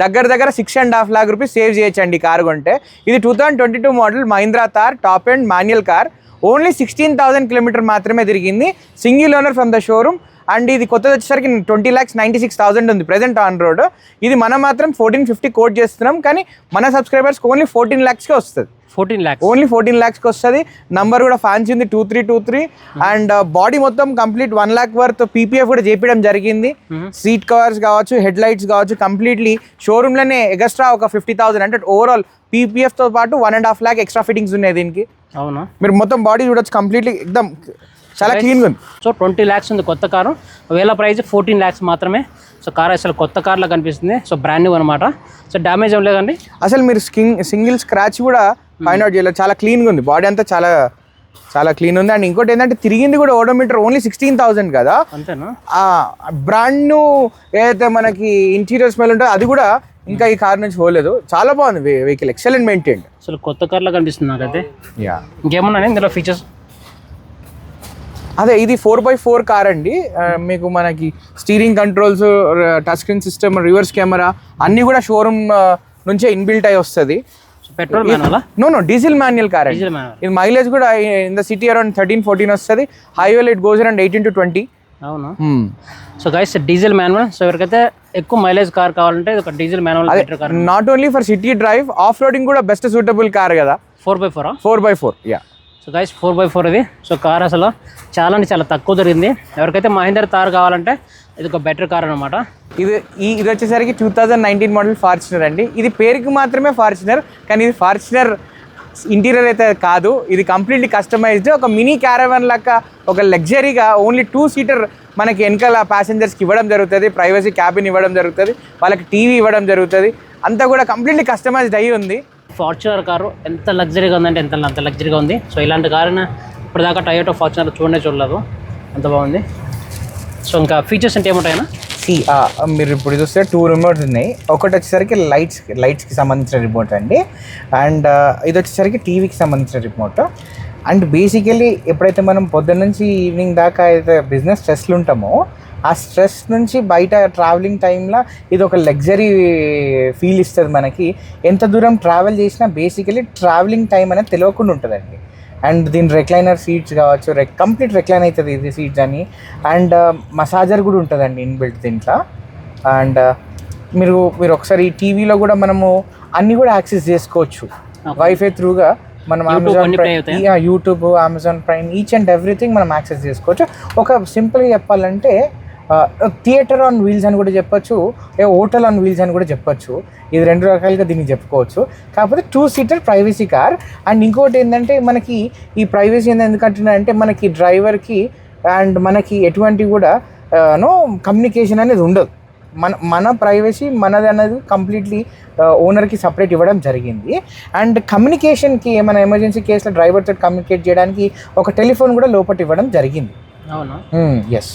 దగ్గర 6.5 lakh rupees save చేయొచ్చండి car కొంటే. ఇది 2022 model Mahindra Thar top and manual car. Only 16,000 kilometre మాత్రమే తిరిగింది. Single owner from the showroom. And ఇది కొత్తది వచ్చేసరికి 20,96,000 ఉంది ప్రెజెంట్ ఆన్ రోడ్. ఇది మనం మాత్రం 1450 కోట్ చేస్తున్నాం, కానీ మన సబ్స్క్రైబర్స్కి ఓన్లీ 14 lakhsకే వస్తుంది. 14 lakhs ఓన్లీ 14 lakhsకి వస్తుంది. నంబర్ కూడా ఫ్యాన్సీ ఉంది 2323. అండ్ బాడీ మొత్తం కంప్లీట్ 1 lakh వర్త్ పీపీఎఫ్ కూడా చేపించడం జరిగింది. సీట్ కవర్స్ కావచ్చు, హెడ్ లైట్స్ కావచ్చు, కంప్లీట్లీ షోరూమ్లోనే ఎక్స్ట్రా ఒక 50,000 అంటే ఓవరాల్ పీపీఎఫ్తో పాటు 1.5 lakh ఎక్స్ట్రా ఫిట్టింగ్స్ ఉన్నాయి దీనికి. అవునా, మీరు మొత్తం బాడీ చూడొచ్చు, కంప్లీట్లీ ఎక్దమ్ చాలా క్లీన్గా ఉంది. సో 20 lakhs ఉంది కొత్త కారు. వేల ప్రైస్ 14 lakhs మాత్రమే. సో కార్ అసలు కొత్త కార్లా కనిపిస్తుంది. సో బ్రాండ్ న్యూ అనమాట. సో డ్యామేజ్ ఏం లేదండి అసలు. మీరు సింగిల్ స్క్రాచ్ కూడా ఫైండ్ అవుట్ చేయలేదు. చాలా క్లీన్గా ఉంది బాడీ అంతా, చాలా చాలా క్లీన్ ఉంది. అండ్ ఇంకోటి ఏంటంటే తిరిగింది కూడా ఓడోమీటర్ ఓన్లీ 16,000 కదా. అంతేనా? బ్రాండ్ న్యూ ఏదైతే మనకి ఇంటీరియర్ స్మెల్ ఉంటుందో అది కూడా ఇంకా ఈ కార్ నుంచి పోలేదు. చాలా బాగుంది వెహికల్, ఎక్సలెంట్ మెయింటైన్. అసలు కొత్త కార్లా కనిపిస్తుంది నాకైతే. యా, ఇంకేమన్నా ఇందులో ఫీచర్స్? అదే ఇది 4x4 కార్ అండి. మీకు మనకి steering controls, touch screen system, reverse camera అన్నీ కూడా షోరూమ్ నుంచే ఇన్బిల్ట్ అయి వస్తుంది. Petrol manual? No diesel manual car అండి. ఇది మైలేజ్ కూడా ఇన్ ద సిటీ అరౌండ్ 13-14 వస్తుంది. హైవేలో ఇట్ గోస్ అరౌండ్ 18 to 20. అవునా? So guys diesel manual. So ఎవరికైతే ఎక్కువ మైలేజ్ కార్ కావాలంటే ఇది ఒక diesel manual better car. Not only for city drive, off roading కూడా బెస్ట్ సూటబుల్ కార్ కదా. 4x4? 4x4 yeah. So guys 4x4 ఇది. So car అసలు చాలా అంటే చాలా తక్కువ దొరికింది. ఎవరికైతే మహీంద్రా థార్ కావాలంటే ఇది ఒక బెటర్ కార్ అనమాట. ఇది వచ్చేసరికి 2019 మోడల్ ఫార్చునర్ అండి. ఇది పేరుకి మాత్రమే ఫార్చునర్, కానీ ఇది ఫార్చునర్ ఇంటీరియర్ అయితే కాదు. ఇది కంప్లీట్లీ కస్టమైజ్డ్. ఒక మినీ క్యారవాన్ లాగా ఒక లగ్జరీగా ఓన్లీ 2-seater మనకి వెనకాల ప్యాసింజర్స్కి ఇవ్వడం జరుగుతుంది. ప్రైవసీ క్యాబిన్ ఇవ్వడం జరుగుతుంది, వాళ్ళకి టీవీ ఇవ్వడం జరుగుతుంది. అంతా కూడా కంప్లీట్లీ కస్టమైజ్డ్ అయ్యి ఉంది. ఫార్చునర్ కారు ఎంత లగ్జరీగా ఉందంటే అంత లగ్జరీగా ఉంది. సో ఇలాంటి కారుని ఇప్పటిదాకా టయోటో ఫార్చునర్ చూడలేదు, అంత బాగుంది. సో ఇంకా ఫీచర్స్ అంటే ఏముంటాయన్నా? మీరు ఇప్పుడు చూస్తే 2 రిమోట్స్ ఉన్నాయి. ఒకటి వచ్చేసరికి లైట్స్కి సంబంధించిన రిమోట్ అండి. అండ్ ఇది వచ్చేసరికి టీవీకి సంబంధించిన రిమోట్. అండ్ బేసికలీ ఎప్పుడైతే మనం పొద్దున్న నుంచి ఈవినింగ్ దాకా అయితే బిజినెస్ స్ట్రెస్లు ఉంటామో, ఆ స్ట్రెస్ నుంచి బయట ట్రావెలింగ్ టైంలో ఇది ఒక లగ్జరీ ఫీల్ ఇస్తుంది మనకి. ఎంత దూరం ట్రావెల్ చేసినా బేసికలీ ట్రావెలింగ్ టైం అనేది తెలియకుండా ఉంటుందండి. అండ్ దీని రెక్లైనర్ సీట్స్ కావచ్చు, కంప్లీట్ రెక్లైన్ అవుతుంది ఇది సీట్స్ అని. అండ్ మసాజర్ కూడా ఉంటుందండి ఇన్బిల్ట్ దీంట్లో. అండ్ మీరు ఒకసారి టీవీలో కూడా మనము అన్నీ కూడా యాక్సెస్ చేసుకోవచ్చు వైఫై త్రూగా. మనం Amazon prime, YouTube, Amazon prime, each and everything మనం యాక్సెస్ చేసుకోవచ్చు. ఒక సింపుల్గా చెప్పాలంటే థియేటర్ ఆన్ వీల్స్ అని కూడా చెప్పొచ్చు, హోటల్ ఆన్ వీల్స్ అని కూడా చెప్పొచ్చు. ఇది 2 రకాలుగా దీన్ని చెప్పుకోవచ్చు. కాకపోతే 2-seater ప్రైవసీ కార్. అండ్ ఇంకోటి ఏంటంటే మనకి ఈ ప్రైవసీ ఎందుకంటున్నారంటే మనకి డ్రైవర్కి అండ్ మనకి ఎటువంటి కూడా కమ్యూనికేషన్ అనేది ఉండదు. మన ప్రైవసీ మనది అనేది కంప్లీట్లీ ఓనర్కి సపరేట్ ఇవ్వడం జరిగింది. అండ్ కమ్యూనికేషన్కి ఏమైనా ఎమర్జెన్సీ కేసులో డ్రైవర్తో కమ్యూనికేట్ చేయడానికి ఒక టెలిఫోన్ కూడా లోపల ఇవ్వడం జరిగింది. అవునా? ఎస్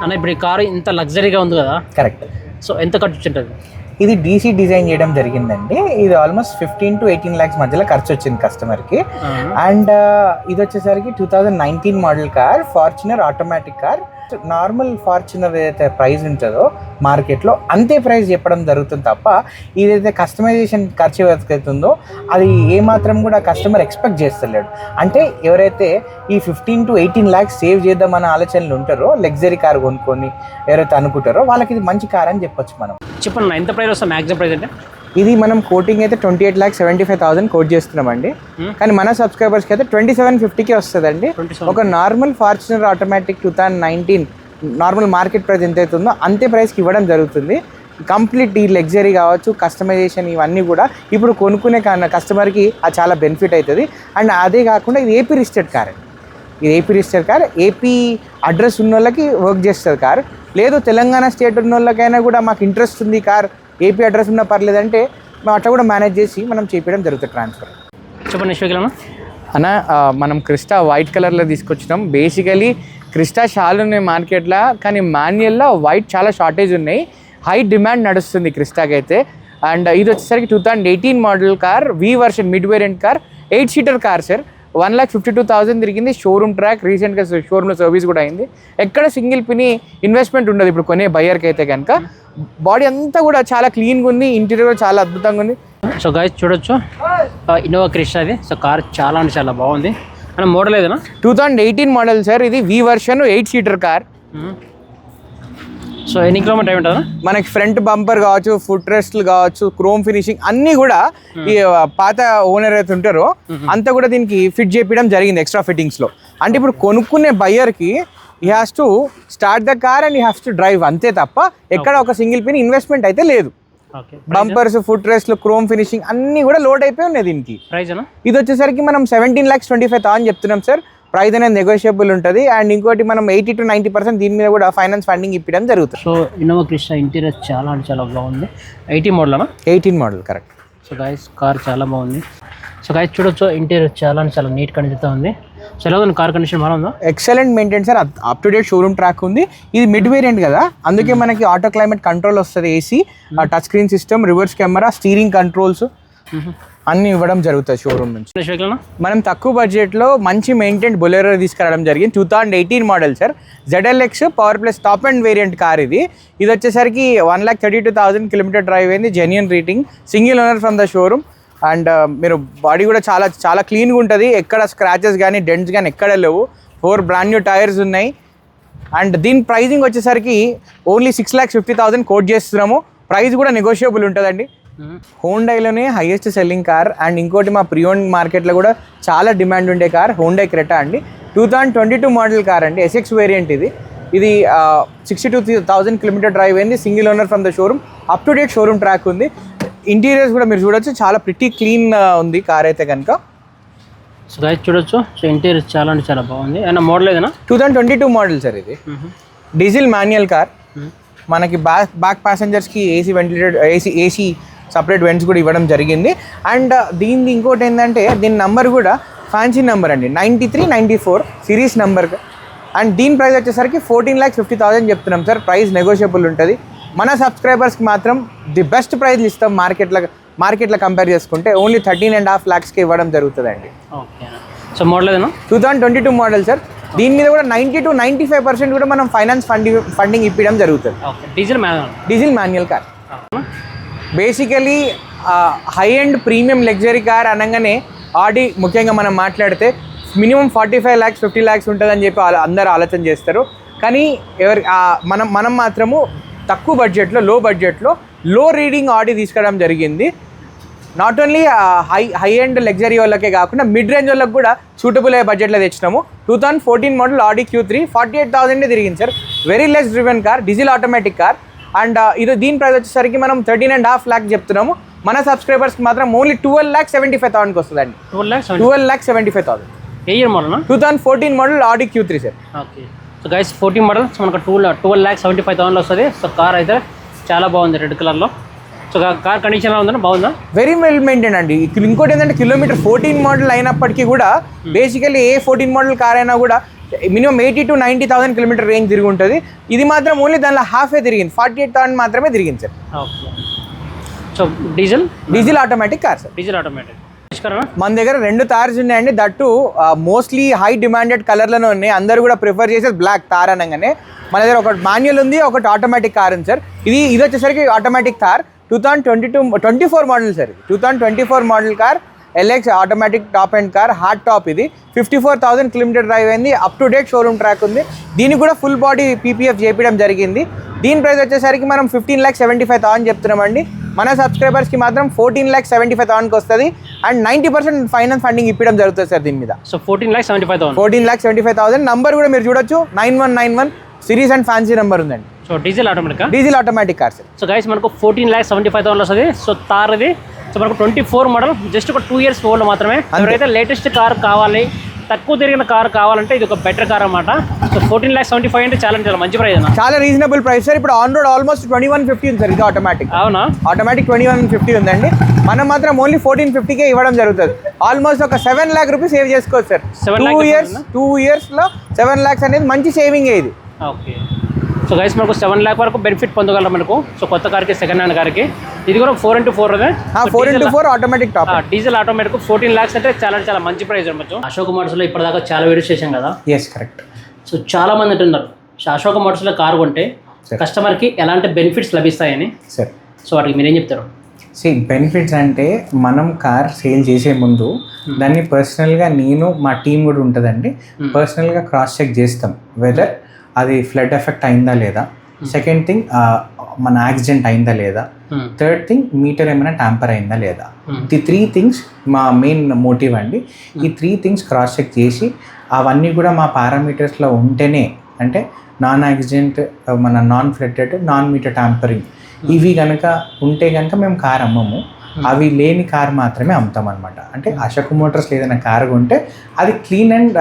అన్న. ఇప్పుడు ఈ కారు ఇంత లగ్జరీగా ఉంది కదా. కరెక్ట్. సో ఎంత ఖర్చు ఉంటుంది? ఇది డీసీ డిజైన్ చేయడం జరిగిందండి. ఇది ఆల్మోస్ట్ 15 to 18 lakhs మధ్యలో ఖర్చు వచ్చింది కస్టమర్కి. అండ్ ఇది వచ్చేసరికి 2019 model car, Fortuner automatic car. Normal Fortuner ఏదైతే ప్రైస్ ఉంటుందో మార్కెట్లో అంతే ప్రైస్ చెప్పడం జరుగుతుంది తప్ప ఇదైతే కస్టమైజేషన్ ఖర్చు అవుతుందో అది ఏమాత్రం కూడా కస్టమర్ ఎక్స్పెక్ట్ చేస్తలేడు. అంటే ఎవరైతే ఈ 15 to 18 lakhs సేవ్ చేద్దామన్న ఆలోచనలు ఉంటారో, లగ్జరీ కార్ కొనుక్కొని ఎవరైతే అనుకుంటారో వాళ్ళకి ఇది మంచి కార్ అని చెప్పొచ్చు. మనం చెప్పండి ఎంత ప్రైస్ వస్తుంది మ్యాక్సిమం ప్రైస్ అంటే? ఇది మనం కోటింగ్ అయితే 28,75,000 కోట్ చేస్తున్నామండి. కానీ మన సబ్స్క్రైబర్స్కి అయితే 2750కి వస్తుందండి. ఒక normal Fortuner automatic 2019 normal market price ఎంత అవుతుందో అంతే ప్రైస్కి ఇవ్వడం జరుగుతుంది. కంప్లీట్ ఈ లగ్జరీ కావచ్చు, కస్టమైజేషన్ ఇవన్నీ కూడా ఇప్పుడు కొనుక్కునే కస్టమర్కి అది చాలా బెనిఫిట్ అవుతుంది. అండ్ అదే కాకుండా ఇది ఏపీ రిజిస్టర్డ్ కార్ అండి. ఇది AP registered car. AP address ఉన్న వాళ్ళకి వర్క్ చేస్తుంది కార్. లేదు తెలంగాణ స్టేట్ ఉన్న వాళ్ళకైనా కూడా మాకు ఇంట్రెస్ట్ ఉంది కార్ ఏపీ అడ్రస్ ఉన్నా పర్లేదంటే మేము అట్లా కూడా మేనేజ్ చేసి మనం చేపించడం జరుగుతుంది ట్రాన్స్ఫర్. చెప్పండి నిశ్వగలమా అన్న. మనం క్రిస్టా వైట్ కలర్లో తీసుకొచ్చినాం. బేసికలీ క్రిస్టా చాలా ఉన్నాయి మార్కెట్లో, కానీ మాన్యువల్లో వైట్ చాలా షార్టేజ్ ఉన్నాయి. హై డిమాండ్ నడుస్తుంది క్రిస్టాకి అయితే. అండ్ ఇది వచ్చేసరికి 2018 మోడల్ కార్, వి version mid variant car, 8-seater car sir. 1,52,000 తిరిగింది. షోరూమ్ ట్రాక్, రీసెంట్గా షోరూమ్లో సర్వీస్ కూడా అయింది. ఎక్కడ సింగిల్ పిని ఇన్వెస్ట్మెంట్ ఉండదు ఇప్పుడు కొనే బయ్యర్కి అయితే కనుక. బాడీ అంతా కూడా చాలా క్లీన్గా ఉంది, ఇంటీరియర్ చాలా అద్భుతంగా ఉంది. సో గైస్ చూడొచ్చు ఇన్నోవా క్రిస్టా ఇది. సో కార్ చాలా అంటే చాలా బాగుంది. అండ్ మోడల్ ఏదైనా 2018 మోడల్ సార్, ఇది V version 8 seater car. So ఎన్ని కిలోమీటర్ అయి ఉంటుందా? మనకి ఫ్రంట్ బంపర్ కావచ్చు, ఫుట్ రెస్ట్లు కావచ్చు, క్రోమ్ ఫినిషింగ్ అన్నీ కూడా ఈ పాత ఓనర్ అయితే ఉంటారో అంతా కూడా దీనికి ఫిట్ చేయించడం జరిగింది ఎక్స్ట్రా ఫిట్టింగ్స్లో. అంటే ఇప్పుడు కొనుక్కునే బయ్యర్కి he has to start the car and he has to drive, అంతే తప్ప ఎక్కడ ఒక సింగిల్ పిన్ ఇన్వెస్ట్మెంట్ అయితే లేదు. బంపర్స్, ఫుట్ రెస్ట్లు, క్రోమ్ ఫినిషింగ్ అన్నీ కూడా లోడ్ అయిపోయి ఉన్నాయి దీనికి. ప్రైస్ ఇది వచ్చేసరికి మనం 17,25,000 చెప్తున్నాం సార్. ప్రైస్ అనేది నెగోషియబుల్ ఉంటుంది. అండ్ ఇంకోటి మనం 80 to 90% దీని మీద కూడా ఫైనాన్స్ ఫండింగ్ ఇప్పడం జరుగుతుంది. సో ఇన్నోవా క్రిస్టా ఇంటీరియర్ చాలా అంటే చాలా బాగుంది. 18 model 18 model correct. So guys car చాలా బాగుంది. సో గైస్ చూడొచ్చు ఇంటీరియర్ చాలా అంటే చాలా నీట్ కండిషన్తో ఉంది. సో ఎలా ఉంది కార్ కండిషన్ బాగా ఉందా? Excellent maintain sir, up to date showroom track ఉంది. ఇది మిడ్ వేరియంట్ కదా, అందుకే మనకి ఆటో క్లైమేట్ కంట్రోల్ వస్తుంది, AC, touch screen system, reverse camera, steering controls అన్ని ఇవ్వడం జరుగుతుంది షోరూమ్ నుంచి. మనం తక్కువ బడ్జెట్లో మంచి మెయింటైన్ బొలెరో తీసుకురావడం జరిగింది. 2018 model sir, ZLX power plus top and variant car ఇది. ఇది వచ్చేసరికి 1,32,000 కిలోమీటర్ డ్రైవ్ అయింది, genuine rating, single owner from the showroom. And మీరు బాడీ కూడా చాలా చాలా క్లీన్గా ఉంటుంది, ఎక్కడ స్క్రాచెస్ కానీ డెంట్స్ కానీ ఎక్కడ లేవు. 4 బ్రాండ్ న్యూ టైర్స్ ఉన్నాయి. అండ్ దీని ప్రైజింగ్ వచ్చేసరికి ఓన్లీ 6,50,000 కోట్ చేస్తున్నాము. ప్రైస్ కూడా నెగోషియబుల్ ఉంటుందండి. హోండాలోనే హైయెస్ట్ సెల్లింగ్ కార్. అండ్ ఇంకోటి మా ప్రియోన్ మార్కెట్లో కూడా చాలా డిమాండ్ ఉండే కార్ హోండా క్రెటా అండి. 2022 మోడల్ కార్ అండి, SX వేరియంట్ ఇది. ఇది 62,000 కిలోమీటర్ డ్రైవ్ అయింది, single owner from the showroom, up to date showroom track ఉంది. ఇంటీరియర్స్ కూడా మీరు చూడొచ్చు, చాలా ప్రిటీ క్లీన్ ఉంది కార్ అయితే కనుక. సో గైస్ చూడొచ్చు, సో ఇంటీరియర్ చాలా అంటే చాలా బాగుంది. అండ్ మోడల్ ఏదైనా 2022 మోడల్ సార్, ఇది డీజిల్ మాన్యువల్ కార్. మనకి బ్యాక్ ప్యాసింజర్స్కి AC ventilated, AC separate vents కూడా ఇవ్వడం జరిగింది. అండ్ దీనికి ఇంకోటి ఏంటంటే దీని నెంబర్ కూడా ఫ్యాన్సీ నెంబర్ అండి, 9394 సిరీస్ నెంబర్. అండ్ దీని ప్రైస్ వచ్చేసరికి 14,50,000 చెప్తున్నాం సార్. ప్రైస్ నెగోషియబుల్ ఉంటుంది. మన సబ్స్క్రైబర్స్కి మాత్రం ది బెస్ట్ ప్రైజ్లు ఇస్తాం మార్కెట్లో కంపేర్ చేసుకుంటే. ఓన్లీ 13.5 lakhsకి ఇవ్వడం జరుగుతుందండి. ఓకే. సో మోడల్ ఏదైనా 2022 మోడల్ సార్. దీని మీద కూడా 90 to 95% కూడా మనం ఫైనాన్స్ ఫండింగ్ ఇప్పడం జరుగుతుంది. Diesel manual car. Basically high and premium luxury car అనగానే ఆడి ముఖ్యంగా మనం మాట్లాడితే మినిమం 45 lakhs 50 lakhs ఉంటుందని చెప్పి అందరూ ఆలోచన చేస్తారు. కానీ మనం మాత్రము తక్కువ బడ్జెట్లో, లో రీడింగ్ ఆడి తీసుకోవడం జరిగింది. Not only high and luxury వాళ్ళకే కాకుండా మిడ్ రేంజ్ వాళ్ళకి కూడా సూటబుల్ అయ్యే బడ్జెట్లో తెచ్చినాము. 2014 మోడల్ ఆడి Q3 48,000 తిరిగింది sir. Very less driven car, diesel automatic car. And దీని ప్రైస్ వచ్చేసరికి మనం 13.5 lakhs చెప్తున్నాము. మన సబ్స్క్రైబర్స్కి మాత్రం ఓన్లీ 12,75,000కి వస్తుందండి. 12,75,000. ఏ year model? 2014 model Audi Q3 sir. Okay. So guys 14 model, so మనకు 12,75,000 వస్తుంది. సో కార్ అయితే చాలా బాగుంది, రెడ్ కలర్లో. సో కార్ కండిషన్ ఎలా ఉందండి, బాగుందా? వెరీ వెల్ మెయింటైన్ అండి. ఇంకోటి ఏంటంటే కిలోమీటర్ 14 మోడల్ అయినప్పటికీ కూడా బేసికలీ ఏ 14 మోడల్ కార్ అయినా కూడా మినిమం 80 to 90,000 కిలోమీటర్ రేంజ్ తిరిగి ఉంటుంది. ఇది మాత్రం ఓన్లీ దానిలో హాఫే తిరిగింది, 48,000 మాత్రమే తిరిగింది sir. Okay. So diesel automatic car sir. Diesel automatic. మన దగ్గర 2 కార్స్ ఉన్నాయండి. దట్టు మోస్ట్లీ హై డిమాండెడ్ కలర్లోనే ఉన్నాయి. అందరూ కూడా ప్రిఫర్ చేసేది బ్లాక్ కార్ అనగానే. మన దగ్గర ఒకటి మాన్యువల్ ఉంది, ఒకటి ఆటోమేటిక్ కార్ ఉంది సార్. ఇది వచ్చేసరికి automatic car 2024 model sir. 2024 model car, LX automatic top and car, hard top. ఇది 54,000 కిలోమీటర్ డ్రైవ్ అయింది, up to date showroom track ఉంది. దీనికి కూడా ఫుల్ బాడీ PPF చేయించడం జరిగింది. దీని ప్రైస్ వచ్చేసరికి మనం 15,75,000 చెప్తున్నామండి. మన సబ్స్క్రైబర్స్కి మాత్రం 14,75,000కి వస్తుంది. అండ్ 90% ఫైనాన్స్ ఫండింగ్ ఇప్పడం జరుగుతుంది సార్ దీని మీద. సో 14,75,000. 14,75,000. నంబర్ కూడా మీరు చూడొచ్చు, 9191 సిరీస్ అండ్ ఫ్యాన్సీ నెంబర్ ఉందండి. So diesel automatic car sir. So guys మనకు 14,75,000 వస్తుంది. సో తార్ ఇది. సో మనకు 24 మోడల్, జస్ట్ ఒక 2 years ఓల్డ్ మాత్రమే. ఎవరైతే లేటెస్ట్ కార్ కావాలి, తక్కువ తిరిగిన కార్ కావాలంటే ఇది ఒక బెటర్ కార్ అన్నమాట. సో 14,75,000 అంటే చాలా మంచి ప్రైస్ అన్న, చాలా రీజనబుల్ ప్రైస్ సార్. ఇప్పుడు ఆన్ రోడ్ ఆల్మోస్ట్ 2150 ఉంది సార్. ఇది ఆటోమేటిక్. అవునా? ఆటోమేటిక్ 2150 ఉందండి. మనం మాత్రం ఓన్లీ 1450కే ఇవ్వడం జరుగుతుంది. ఆల్మోస్ట్ ఒక 7 lakh రూపీస్ సేవ్ చేసుకోవచ్చు సార్. 2 yearsలో 7 lakhs అనేది మంచి సేవింగ్ ఇది. ఓకే. సో గైస్ మనకు 7 lakh వరకు బెనిఫిట్ పొందగలం మనకు. సో కొత్త కార్కి, సెకండ్ హ్యాండ్ కార్కి. ఇది కూడా 4x4 అదే. 4x4 automatic top. Diesel automatic 14 lakhs అంటే చాలా మంచి ప్రైస్ అనమాట. అశోక్ మోటార్స్లో ఇప్పటిదాకా చాలా వీడియోస్ చేసాం కదా. Yes correct. సో చాలా మంది అంటున్నారు అశోక్ మోటార్స్లో కారు కొంటే కస్టమర్కి ఎలాంటి బెనిఫిట్స్ లభిస్తాయని, సార్ సో వాటికి మీరేం చెప్తారు? బెనిఫిట్స్ అంటే మనం కార్ సేల్ చేసే ముందు దాన్ని పర్సనల్గా నేను మా టీం కూడా ఉంటుందండి, పర్సనల్గా క్రాస్ చెక్ చేస్తాం వెదర్ అది ఫ్లడ్ ఎఫెక్ట్ అయిందా లేదా, సెకండ్ థింగ్ మన యాక్సిడెంట్ అయిందా లేదా, థర్డ్ థింగ్ మీటర్ ఏమైనా ట్యాంపర్ అయిందా లేదా. ది 3 థింగ్స్ మా మెయిన్ మోటివ్ అండి. ఈ 3 థింగ్స్ క్రాస్ చెక్ చేసి అవన్నీ కూడా మా పారామీటర్స్లో ఉంటేనే, అంటే నాన్ యాక్సిడెంట్, మన non flooded, non meter tampering ఇవి కనుక ఉంటే కనుక మేము కార్ అమ్మము. అవి లేని కార్ మాత్రమే అమ్ముతాం అనమాట. అంటే అశోక్ మోటార్స్ ఏదైనా కార్ ఉంటే అది క్లీన్ అండ్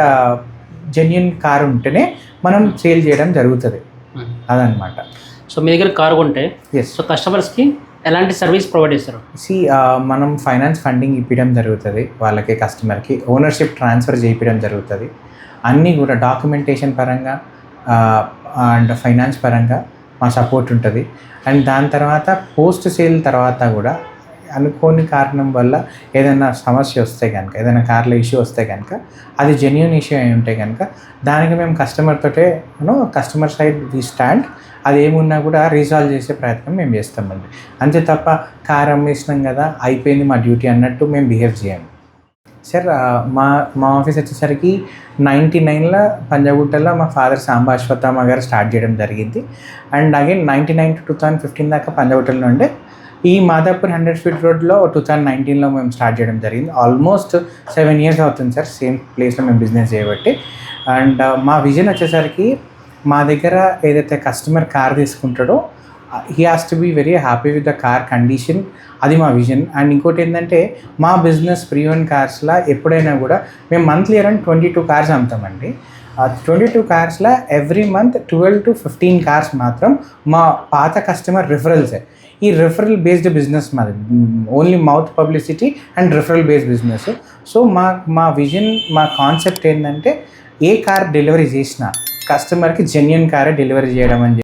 జెన్యున్ కార్ ఉంటేనే మనం సేల్ చేయడం జరుగుతుంది, అదనమాట. సో మీ దగ్గర కార్ కొంటే ఎస్, సో కస్టమర్స్కి ఎలాంటి సర్వీస్ ప్రొవైడ్ చేస్తారు? మనం ఫైనాన్స్ ఫండింగ్ ఇప్పించడం జరుగుతుంది వాళ్ళకి, కస్టమర్కి ఓనర్షిప్ ట్రాన్స్ఫర్ చేయించడం జరుగుతుంది. అన్నీ కూడా డాక్యుమెంటేషన్ పరంగా అండ్ ఫైనాన్స్ పరంగా మా సపోర్ట్ ఉంటుంది. అండ్ దాని తర్వాత పోస్ట్ సేల్ తర్వాత కూడా అనుకోని కారణం వల్ల ఏదైనా సమస్య వస్తే కనుక, ఏదైనా కార్లో ఇష్యూ వస్తే కనుక, అది జెన్యూన్ ఇష్యూ అయి ఉంటే కనుక దానికి మేము కస్టమర్ సైడ్ వి స్టాండ్. అది ఏమున్నా కూడా రీసాల్వ్ చేసే ప్రయత్నం మేము చేస్తామండి. అంతే తప్ప కార్ అమ్మేసినాం కదా అయిపోయింది మా డ్యూటీ అన్నట్టు మేము బిహేవ్ చేయము. సార్ మా ఆఫీస్ వచ్చేసరికి 99లో పంజాగుట్టలో మా ఫాదర్ సాంబా అశ్వత్థామ గారు స్టార్ట్ చేయడం జరిగింది. అండ్ అగైన్ 99 to 2015 దాకా పంజాగుట్టలో ఉండే. ఈ మాదాపూర్ 100 ఫీట్ రోడ్లో 2019లో మేము స్టార్ట్ చేయడం జరిగింది. ఆల్మోస్ట్ 7 years అవుతుంది సార్ సేమ్ ప్లేస్లో మేము బిజినెస్ చేయబట్టి. అండ్ మా విజన్ వచ్చేసరికి మా దగ్గర ఏదైతే కస్టమర్ కార్ తీసుకుంటాడో he has to be very happy with the car condition, అది మా విజన్. అండ్ ఇంకోటి ఏంటంటే మా బిజినెస్ ప్రీవెన్ కార్స్లో ఎప్పుడైనా కూడా మేము మంత్లీ అరౌండ్ 22 కార్స్ అమ్ముతామండి. 22 కార్స్లో ఎవ్రీ మంత్ 12 to 15 కార్స్ మాత్రం మా పాత కస్టమర్ రిఫరల్సే. ఈ రిఫరల్ బేస్డ్ బిజినెస్ మాది, only mouth publicity and referral based business. So మా విజన్, మా కాన్సెప్ట్ ఏంటంటే ఏ కార్ డెలివరీ చేసినా కస్టమర్కి జెన్యున్ కారే డెలివరీ చేయడం అని